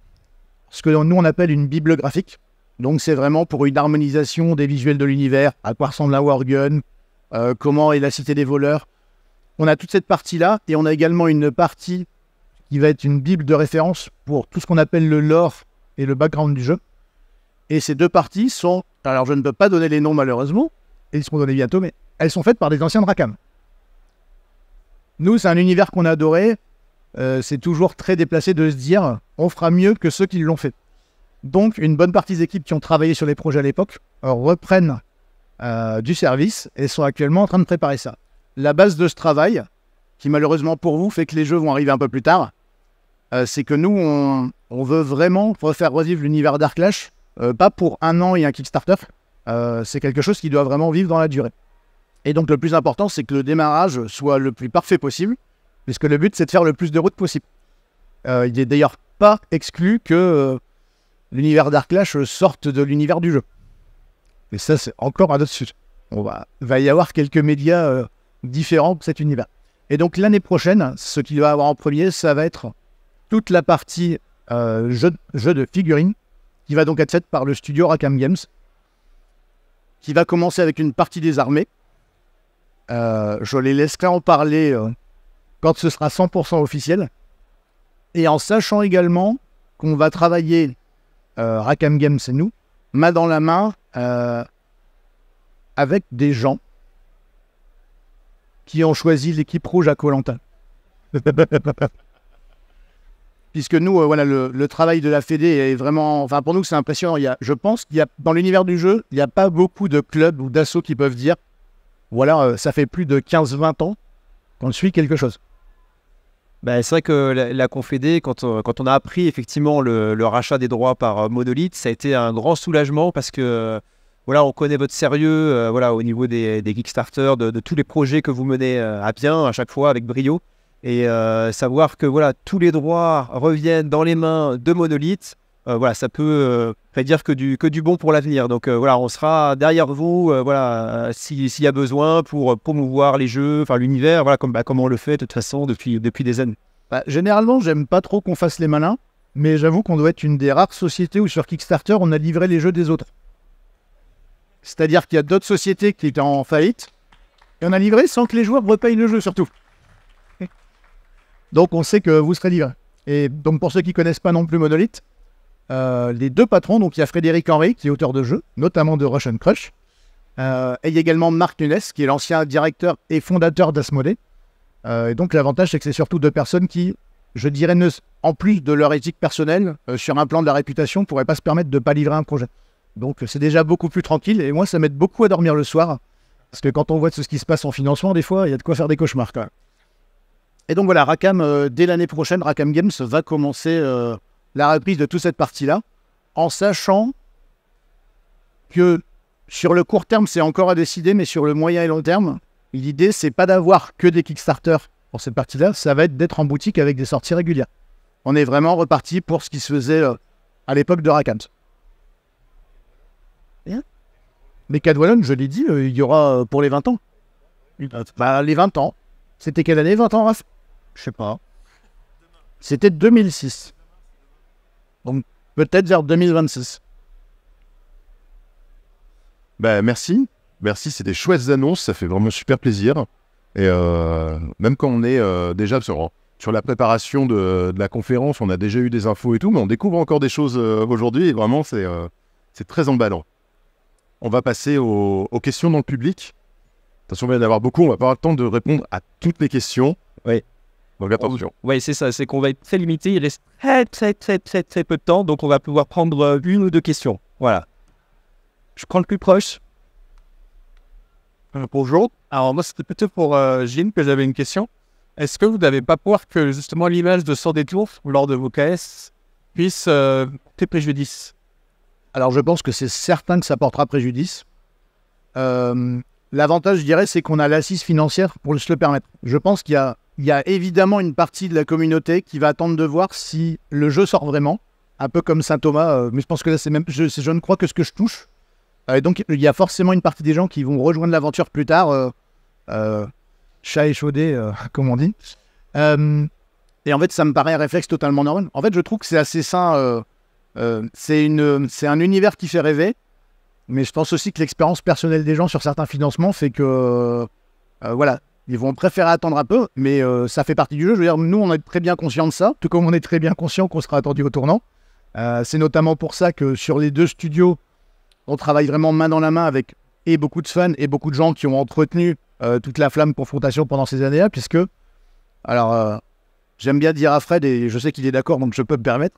ce que nous, on appelle une bible graphique. Donc c'est vraiment pour une harmonisation des visuels de l'univers, à quoi ressemble la Wargun, comment est la cité des voleurs. On a toute cette partie-là et on a également une partie qui va être une bible de référence pour tout ce qu'on appelle le lore et le background du jeu. Et ces 2 parties sont, alors je ne peux pas donner les noms malheureusement, et ils seront donnés bientôt, mais elles sont faites par des anciens de Rackham. Nous, c'est un univers qu'on a adoré, c'est toujours très déplacé de se dire on fera mieux que ceux qui l'ont fait. Donc une bonne partie des équipes qui ont travaillé sur les projets à l'époque reprennent du service et sont actuellement en train de préparer ça. La base de ce travail, qui malheureusement pour vous fait que les jeux vont arriver un peu plus tard, c'est que nous, on veut vraiment refaire revivre l'univers d'Arclash, pas pour 1 an et un Kickstarter, c'est quelque chose qui doit vraiment vivre dans la durée. Et donc le plus important, c'est que le démarrage soit le plus parfait possible, puisque le but, c'est de faire le plus de routes possible. Il n'est d'ailleurs pas exclu que l'univers d'Arclash sorte de l'univers du jeu. Et ça, c'est encore un autre sujet. Va y avoir quelques médias différents pour cet univers. Et donc l'année prochaine, ce qu'il va y avoir en premier, ça va être toute la partie jeu de figurines, qui va donc être faite par le studio Rackham Games, qui va commencer avec une partie des armées. Je les laisserai en parler quand ce sera 100% officiel. Et en sachant également qu'on va travailler, Rackham Games et nous, main dans la main, avec des gens qui ont choisi l'équipe rouge à Koh-Lanta. Puisque nous, voilà, le travail de la Fédé est vraiment... Enfin, pour nous, c'est impressionnant. Je pense qu'il y a, dans l'univers du jeu, il n'y a pas beaucoup de clubs ou d'assauts qui peuvent dire voilà, ça fait plus de 15-20 ans qu'on suit quelque chose. Ben, c'est vrai que la Confédé, quand on a appris effectivement le rachat des droits par Monolith, ça a été un grand soulagement parce que voilà, on connaît votre sérieux voilà, au niveau des Kickstarter, de tous les projets que vous menez à bien à chaque fois avec brio. Et savoir que voilà, tous les droits reviennent dans les mains de Monolith, voilà, ça peut prédire que du bon pour l'avenir. Donc voilà, on sera derrière vous voilà, s'il y a besoin pour promouvoir les jeux, enfin l'univers, voilà, comme on le fait de toute façon depuis des années. Généralement, j'aime pas trop qu'on fasse les malins, mais j'avoue qu'on doit être une des rares sociétés où sur Kickstarter, on a livré les jeux des autres. C'est-à-dire qu'il y a d'autres sociétés qui étaient en faillite, et on a livré sans que les joueurs repayent le jeu, surtout. Donc on sait que vous serez livrés. Et donc pour ceux qui ne connaissent pas non plus Monolith, les deux patrons, donc il y a Frédéric Henry, qui est auteur de jeux, notamment de Rush and Crush, et il y a également Marc Nunes, qui est l'ancien directeur et fondateur d'Asmodée. Et donc l'avantage, c'est que c'est surtout deux personnes qui, je dirais, en plus de leur éthique personnelle, sur un plan de la réputation, ne pourraient pas se permettre de ne pas livrer un projet. Donc c'est déjà beaucoup plus tranquille, et moi ça m'aide beaucoup à dormir le soir, parce que quand on voit tout ce qui se passe en financement, des fois, il y a de quoi faire des cauchemars quand même. Et donc voilà, Rackham, dès l'année prochaine, Rackham Games va commencer la reprise de toute cette partie-là, en sachant que sur le court terme, c'est encore à décider, mais sur le moyen et long terme, l'idée, c'est pas d'avoir que des Kickstarter pour cette partie-là, ça va être d'être en boutique avec des sorties régulières. On est vraiment reparti pour ce qui se faisait à l'époque de Rackham. Les Cadwallon, je l'ai dit, il y aura pour les 20 ans. Bah, les 20 ans. C'était quelle année, 20 ans, Raph? Je sais pas. C'était 2006. Donc, peut-être vers 2026. Bah, merci. Merci, c'est des chouettes annonces, ça fait vraiment super plaisir. Et même quand on est déjà sur la préparation de la conférence, on a déjà eu des infos et tout, mais on découvre encore des choses aujourd'hui et vraiment, c'est très emballant. On va passer aux questions dans le public. Attention, il va y en avoir beaucoup, on va pas avoir le temps de répondre à toutes les questions. Oui. Donc attention. Oui, c'est ça, c'est qu'on va être très limité, il reste très peu de temps, donc on va pouvoir prendre une ou deux questions. Voilà. Je prends le plus proche. Bonjour. Alors moi, c'était plutôt pour Gilles que j'avais une question. Est-ce que vous n'avez pas peur que justement l'image de Sans Détour lors de vos KS puisse porter préjudice? Alors, je pense que c'est certain que ça portera préjudice. L'avantage, je dirais, c'est qu'on a l'assise financière pour se le permettre. Je pense qu'il y a évidemment une partie de la communauté qui va attendre de voir si le jeu sort vraiment, un peu comme Saint-Thomas, mais je pense que là, c'est même, je ne crois que ce que je touche. Et donc, il y a forcément une partie des gens qui vont rejoindre l'aventure plus tard, chat échaudé, comme on dit. Et en fait, ça me paraît un réflexe totalement normal. En fait, je trouve que c'est assez sain. C'est un univers qui fait rêver, mais je pense aussi que l'expérience personnelle des gens sur certains financements fait que, voilà, ils vont préférer attendre un peu, mais ça fait partie du jeu. Je veux dire, nous, on est très bien conscients de ça, tout comme on est très bien conscient qu'on sera attendu au tournant. C'est notamment pour ça que sur les deux studios, on travaille vraiment main dans la main avec et beaucoup de fans et beaucoup de gens qui ont entretenu toute la flamme confrontation pendant ces années-là, puisque, alors, j'aime bien dire à Fred, et je sais qu'il est d'accord, donc je peux me permettre,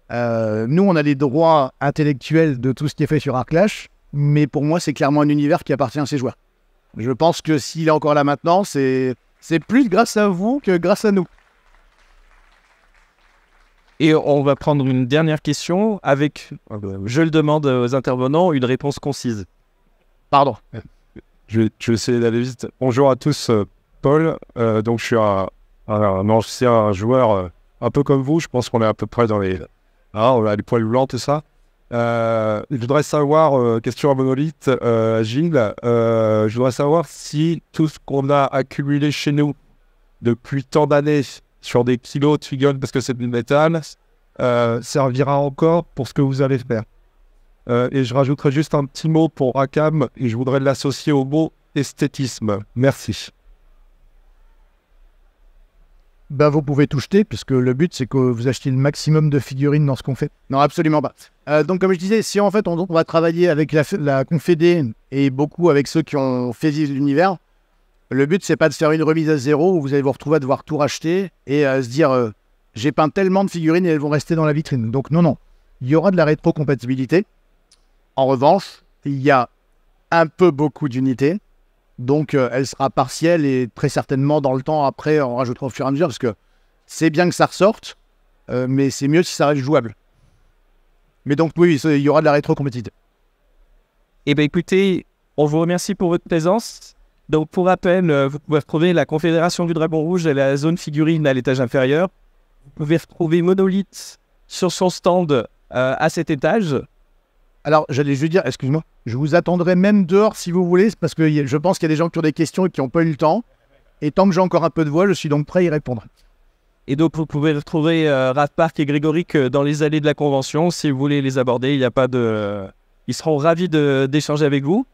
nous, on a les droits intellectuels de tout ce qui est fait sur Arclash, mais pour moi, c'est clairement un univers qui appartient à ces joueurs. Je pense que s'il est encore là maintenant, c'est plus grâce à vous que grâce à nous. Et on va prendre une dernière question avec, je le demande aux intervenants, une réponse concise. Pardon. Je vais essayer d'aller vite. Bonjour à tous, Paul. Donc je suis un ancien joueur un peu comme vous. Je pense qu'on est à peu près dans les... on a les poils blancs, tout ça. Je voudrais savoir, question à Monolith, Gilles, je voudrais savoir si tout ce qu'on a accumulé chez nous depuis tant d'années sur des kilos de figurines, parce que c'est du métal, servira encore pour ce que vous allez faire. Et je rajouterai juste un petit mot pour Rackham, et je voudrais l'associer au mot esthétisme. Merci. Ben, vous pouvez tout jeter, puisque le but, c'est que vous achetiez le maximum de figurines dans ce qu'on fait. Non, absolument pas. Donc, comme je disais, si en fait, on va travailler avec la Confédé et beaucoup avec ceux qui ont fait vivre l'univers, le but, c'est pas de faire une remise à zéro où vous allez vous retrouver à devoir tout racheter et à se dire j'ai peint tellement de figurines et elles vont rester dans la vitrine. Donc, non. Il y aura de la rétrocompatibilité. En revanche, il y a un peu beaucoup d'unités. Donc, elle sera partielle et très certainement dans le temps après, on rajoutera au fur et à mesure parce que c'est bien que ça ressorte, mais c'est mieux si ça reste jouable. Mais donc, oui, il y aura de la rétrocompatibilité. Eh bien, écoutez, on vous remercie pour votre présence. Donc, pour rappel, vous pouvez retrouver la Confédération du Dragon Rouge et la zone figurine à l'étage inférieur. Vous pouvez retrouver Monolith sur son stand à cet étage. Alors, j'allais juste dire, excuse-moi, je vous attendrai même dehors si vous voulez, parce que je pense qu'il y a des gens qui ont des questions et qui n'ont pas eu le temps. Et tant que j'ai encore un peu de voix, je suis donc prêt à y répondre. Et donc, vous pouvez retrouver Raph Park et Grégoric dans les allées de la Convention. Si vous voulez les aborder, il n'y a pas de... Ils seront ravis d'échanger avec vous.